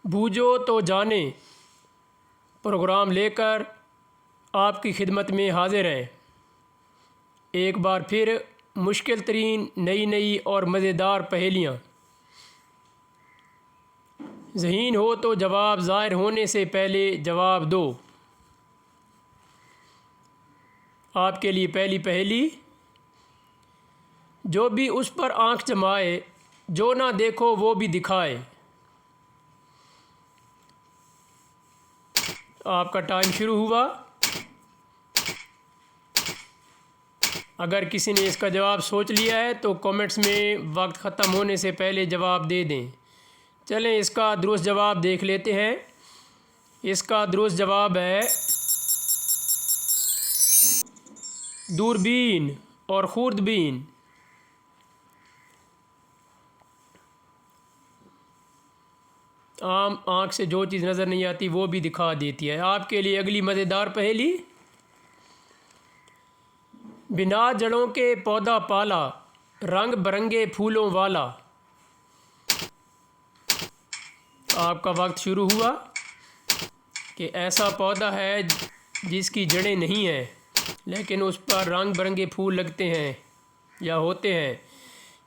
बूझो तो जाने प्रोग्राम लेकर आपकी खिदमत में हाजिर हैं। एक बार फिर मुश्किल तरीन नई नई और मज़ेदार पहेलियाँ। ज़हीन हो तो जवाब ज़ाहिर होने से पहले जवाब दो। आपके लिए पहली पहेली। जो भी उस पर आँख जमाए, जो ना देखो वो भी दिखाए। आपका टाइम शुरू हुआ। अगर किसी ने इसका जवाब सोच लिया है तो कमेंट्स में वक्त ख़त्म होने से पहले जवाब दे दें। चलें इसका दुरुस्त जवाब देख लेते हैं। इसका दुरुस्त जवाब है दूरबीन और खुर्दबीन। आम आँख से जो चीज़ नज़र नहीं आती वो भी दिखा देती है। आपके लिए अगली मज़ेदार पहेली। बिना जड़ों के पौधा पाला, रंग बिरंगे फूलों वाला। आपका वक्त शुरू हुआ कि ऐसा पौधा है जिसकी जड़ें नहीं हैं लेकिन उस पर रंग बिरंगे फूल लगते हैं या होते हैं।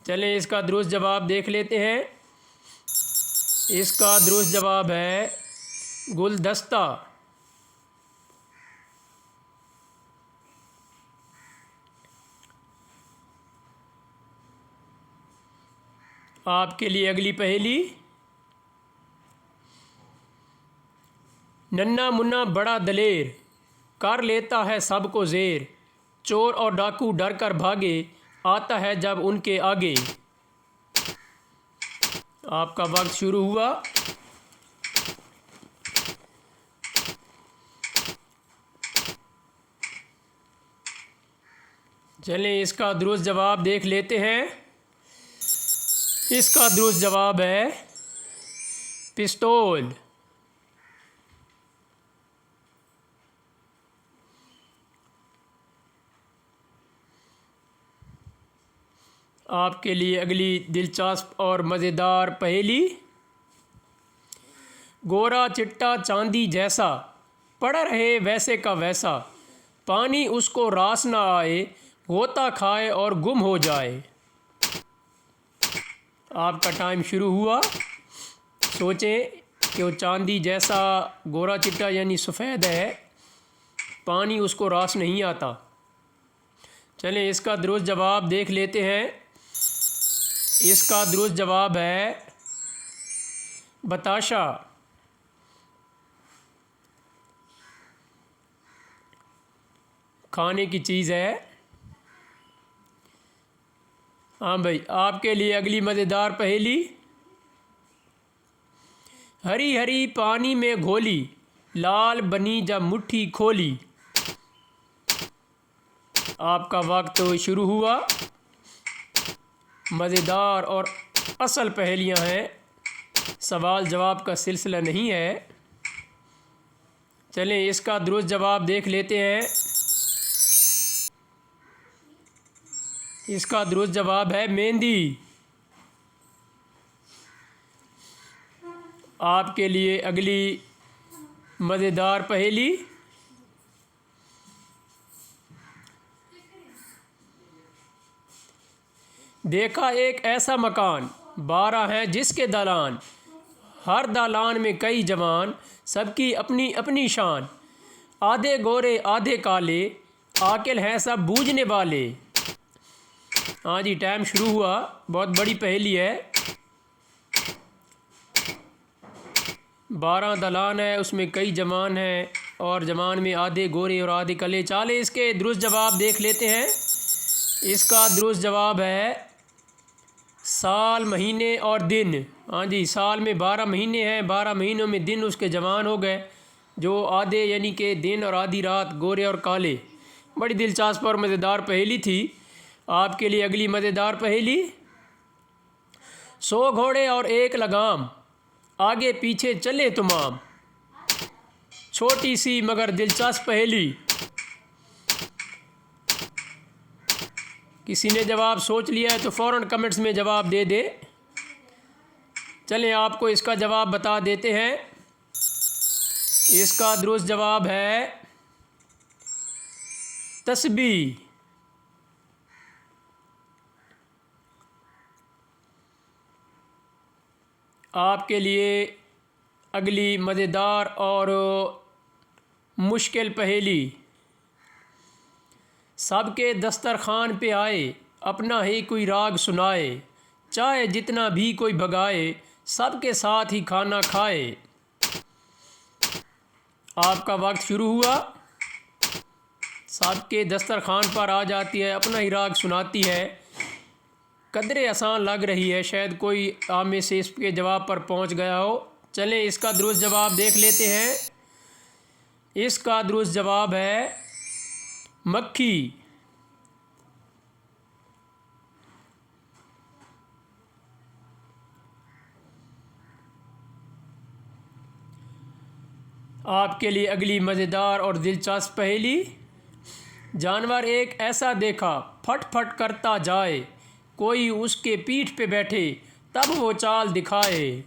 चलें इसका दुरुस्त जवाब देख लेते हैं। इसका दुरुस्त जवाब है गुलदस्ता। आपके लिए अगली पहेली। नन्ना मुन्ना बड़ा दलेर, कर लेता है सबको ज़ेर। चोर और डाकू डर कर भागे, आता है जब उनके आगे। आपका वक्त शुरू हुआ। चलें इसका दुरुस्त जवाब देख लेते हैं। इसका दुरुस्त जवाब है पिस्तौल। आपके लिए अगली दिलचस्प और मज़ेदार पहेली। गोरा चिट्टा चांदी जैसा, पड़ा रहे वैसे का वैसा। पानी उसको रास ना आए, गोता खाए और गुम हो जाए। आपका टाइम शुरू हुआ। सोचें कि वो चांदी जैसा गोरा चिट्टा यानी सफ़ेद है, पानी उसको रास नहीं आता। चलें इसका दुरुस्त जवाब देख लेते हैं। इसका दुरुस्त जवाब है बताशा। खाने की चीज़ है। हाँ भाई, आपके लिए अगली मज़ेदार पहेली। हरी हरी पानी में घोली, लाल बनी जब मुट्ठी खोली। आपका वक्त शुरू हुआ। मज़ेदार और असल पहेलियाँ हैं, सवाल जवाब का सिलसिला नहीं है। चलें इसका दुरुस्त जवाब देख लेते हैं। इसका दुरुस्त जवाब है मेहंदी। आपके लिए अगली मज़ेदार पहेली। देखा एक ऐसा मकान, 12 हैं जिसके दालान। हर दालान में कई जवान, सबकी अपनी अपनी शान। आधे गोरे आधे काले, आकिल हैं सब बूझने वाले। हाँ जी, टाइम शुरू हुआ। बहुत बड़ी पहेली है। 12 दालान है, उसमें कई जवान हैं और जवान में आधे गोरे और आधे काले। चाले इसके दुरुस्त जवाब देख लेते हैं। इसका दुरुस्त जवाब है साल महीने और दिन। हाँ जी, साल में 12 महीने हैं, 12 महीनों में दिन उसके जवान हो गए, जो आधे यानी कि दिन और आधी रात गोरे और काले। बड़ी दिलचस्प और मज़ेदार पहेली थी। आपके लिए अगली मज़ेदार पहेली। 100 घोड़े और एक लगाम, आगे पीछे चले तमाम। छोटी सी मगर दिलचस्प पहेली। किसी ने जवाब सोच लिया है तो फ़ौरन कमेंट्स में जवाब दे दे। चलें आपको इसका जवाब बता देते हैं। इसका दुरुस्त जवाब है तस्बीह। आपके लिए अगली मज़ेदार और मुश्किल पहेली। सबके दस्तरखान पे आए, अपना ही कोई राग सुनाए, चाहे जितना भी कोई भगाए, सबके साथ ही खाना खाए। आपका वक्त शुरू हुआ। सबके दस्तरखान पर आ जाती है, अपना ही राग सुनाती है। कदरे आसान लग रही है, शायद कोई आप में से इसके जवाब पर पहुंच गया हो। चलें इसका दुरुस्त जवाब देख लेते हैं। इसका दुरुस्त जवाब है मक्खी। आपके लिए अगली मज़ेदार और दिलचस्प पहेली। जानवर एक ऐसा देखा, फट फट करता जाए, कोई उसके पीठ पे बैठे, तब वो चाल दिखाए।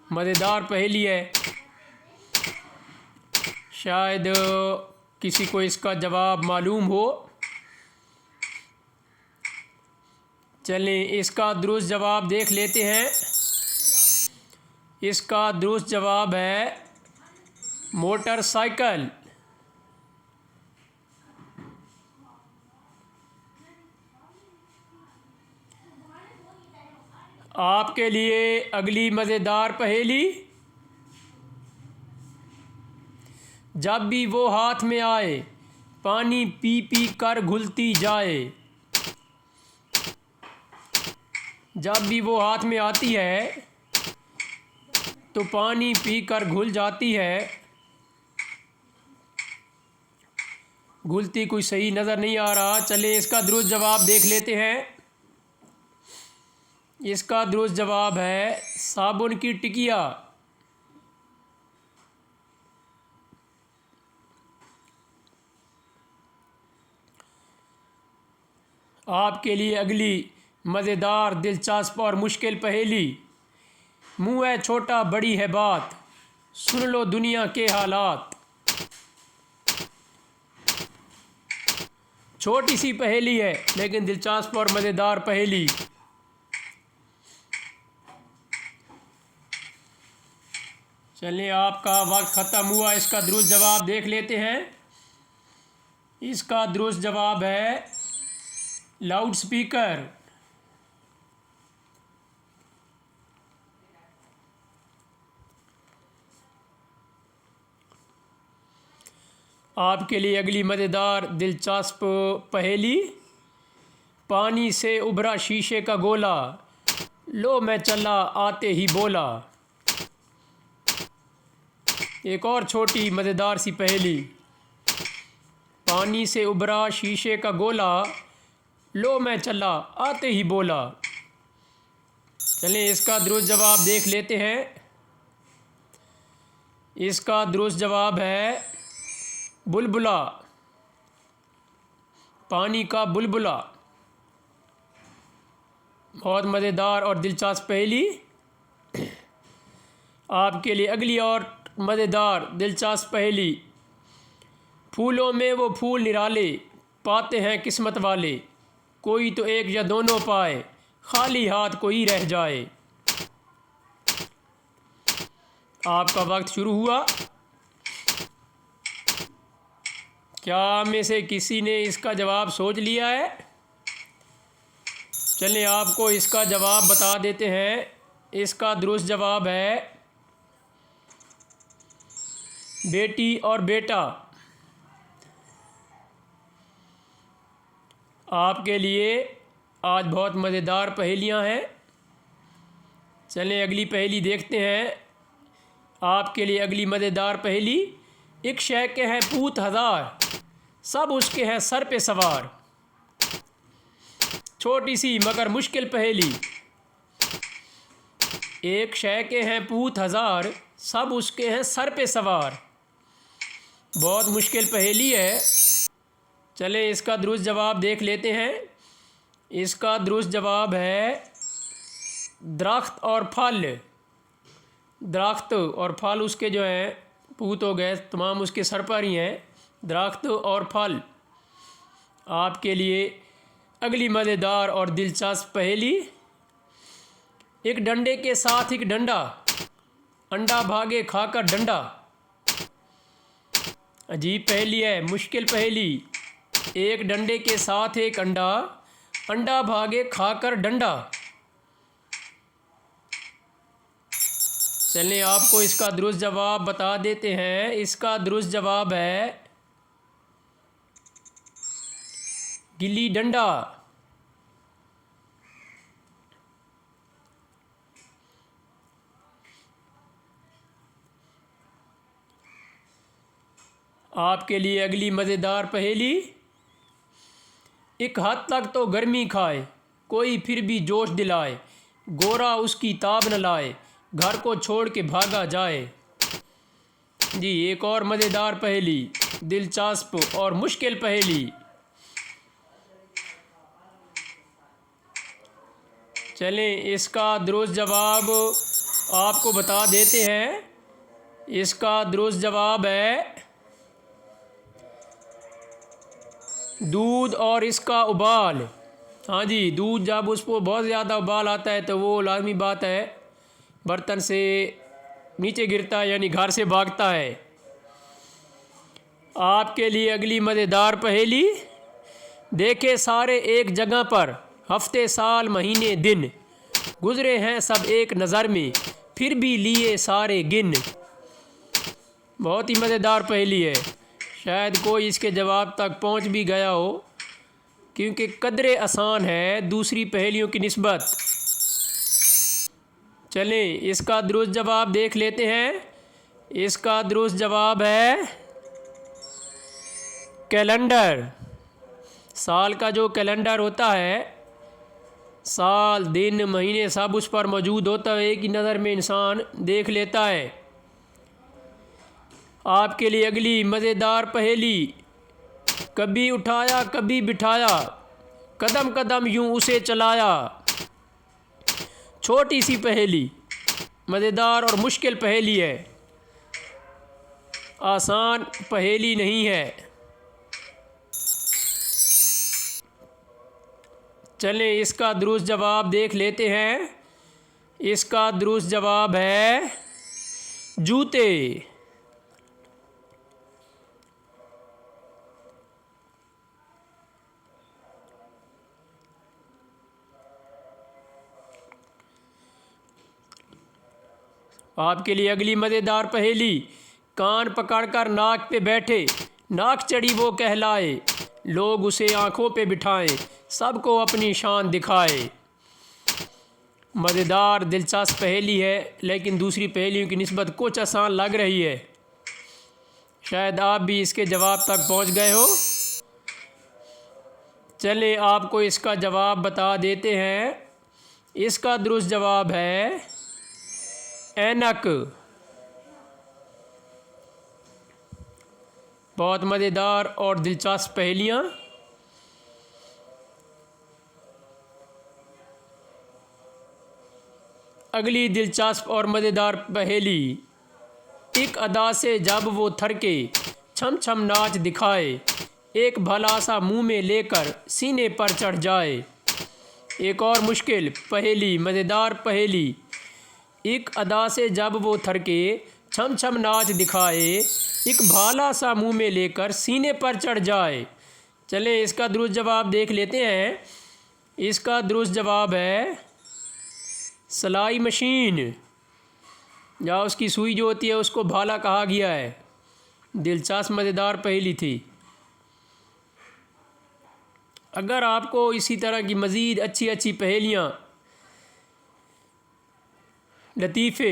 मज़ेदार पहेली है, शायद किसी को इसका जवाब मालूम हो। चलें इसका दुरुस्त जवाब देख लेते हैं। इसका दुरुस्त जवाब है मोटरसाइकिल। आपके लिए अगली मज़ेदार पहेली। जब भी वो हाथ में आए, पानी पी पी कर घुलती जाए। जब भी वो हाथ में आती है तो पानी पी कर घुल जाती है। घुलती कोई सही नज़र नहीं आ रहा। चलिए इसका दुरुस्त जवाब देख लेते हैं। इसका दुरुस्त जवाब है साबुन की टिकिया। आपके लिए अगली मज़ेदार, दिलचस्प और मुश्किल पहेली। मुँह है छोटा, बड़ी है बात, सुन लो दुनिया के हालात। छोटी सी पहेली है लेकिन दिलचस्प और मज़ेदार पहेली। चलिए आपका वक्त ख़त्म हुआ। इसका दुरुस्त जवाब देख लेते हैं। इसका दुरुस्त जवाब है लाउड स्पीकर। आपके लिए अगली मज़ेदार दिलचस्प पहेली। पानी से उभरा शीशे का गोला, लो मैं चला आते ही बोला। एक और छोटी मज़ेदार सी पहेली। पानी से उभरा शीशे का गोला, लो मैं चला आते ही बोला। चलिए इसका दुरुस्त जवाब देख लेते हैं। इसका दुरुस्त जवाब है बुलबुला। पानी का बुलबुला। बहुत मज़ेदार और दिलचस्प पहेली। आपके लिए अगली और मज़ेदार दिलचस्प पहेली। फूलों में वो फूल निराले, पाते हैं किस्मत वाले, कोई तो एक या दोनों पाए, खाली हाथ कोई रह जाए। आपका वक्त शुरू हुआ। क्या आप में से किसी ने इसका जवाब सोच लिया है? चलिए आपको इसका जवाब बता देते हैं। इसका दुरुस्त जवाब है बेटी और बेटा। आपके लिए आज बहुत मज़ेदार पहेलियां हैं। चलें अगली पहेली देखते हैं। आपके लिए अगली मज़ेदार पहेली। एक शय के हैं पूत हज़ार, सब उसके हैं सर पे सवार। छोटी सी मगर मुश्किल पहेली। एक शय के हैं पूत हज़ार, सब उसके हैं सर पे सवार। बहुत मुश्किल पहेली है। चले इसका दुरुस्त जवाब देख लेते हैं। इसका दुरुस्त जवाब है दरख्त और फल, दरख्त और फल उसके जो हैं पूत हो गए, तमाम उसके सर पर ही हैं, दरख्त और फल। आपके लिए अगली मज़ेदार और दिलचस्प पहेली। एक डंडे के साथ एक डंडा, अंडा भागे खाकर डंडा। अजीब पहेली है, मुश्किल पहेली। एक डंडे के साथ एक अंडा, अंडा भागे खाकर डंडा। चलिए आपको इसका दुरुस्त जवाब बता देते हैं। इसका दुरुस्त जवाब है गिल्ली डंडा। आपके लिए अगली मज़ेदार पहेली। एक हद तक तो गर्मी खाए, कोई फिर भी जोश दिलाए, गोरा उसकी ताब न लाए, घर को छोड़ के भागा जाए। जी, एक और मज़ेदार पहेली, दिलचस्प और मुश्किल पहेली। चलें इसका दुरुस्त जवाब आपको बता देते हैं। इसका दुरुस्त जवाब है दूध और इसका उबाल। हाँ जी, दूध जब उस पर बहुत ज़्यादा उबाल आता है तो वो लाजमी बात है बर्तन से नीचे गिरता है, यानी घर से भागता है। आपके लिए अगली मज़ेदार पहेली। देखे सारे एक जगह पर, हफ्ते साल महीने दिन, गुज़रे हैं सब एक नज़र में, फिर भी लिए सारे गिन। बहुत ही मज़ेदार पहेली है, शायद कोई इसके जवाब तक पहुंच भी गया हो, क्योंकि कदरे आसान है दूसरी पहेलियों की निस्बत। चलें इसका दुरुस्त जवाब देख लेते हैं। इसका दुरुस्त जवाब है कैलेंडर। साल का जो कैलेंडर होता है, साल दिन महीने सब उस पर मौजूद होता है, एक ही नज़र में इंसान देख लेता है। आपके लिए अगली मज़ेदार पहेली। कभी उठाया कभी बिठाया, कदम कदम यूं उसे चलाया। छोटी सी पहेली, मज़ेदार और मुश्किल पहेली है, आसान पहेली नहीं है। चलें इसका दुरुस्त जवाब देख लेते हैं। इसका दुरुस्त जवाब है जूते। आपके लिए अगली मज़ेदार पहेली। कान पकड़कर नाक पे बैठे, नाक चढ़ी वो कहलाए, लोग उसे आँखों पे बिठाएं, सबको अपनी शान दिखाए। मज़ेदार दिलचस्प पहेली है, लेकिन दूसरी पहेलियों की निस्बत कुछ आसान लग रही है। शायद आप भी इसके जवाब तक पहुंच गए हो। चलें आपको इसका जवाब बता देते हैं। इसका दुरुस्त जवाब है ऐनक। बहुत मज़ेदार और दिलचस्प पहेलियाँ। अगली दिलचस्प और मज़ेदार पहेली। एक अदा से जब वो थरके, छम छम नाच दिखाए, एक भला सा मुंह में लेकर सीने पर चढ़ जाए। एक और मुश्किल पहेली, मज़ेदार पहेली। एक अदा से जब वो थरके, छम छम नाच दिखाए, एक भाला सा मुंह में लेकर सीने पर चढ़ जाए। चलें इसका दुरुस्त जवाब देख लेते हैं। इसका दुरुस्त जवाब है सिलाई मशीन, या उसकी सुई जो होती है उसको भाला कहा गया है। दिलचस्प मज़ेदार पहेली थी। अगर आपको इसी तरह की मज़ीद अच्छी अच्छी पहेलियाँ, लतीफ़े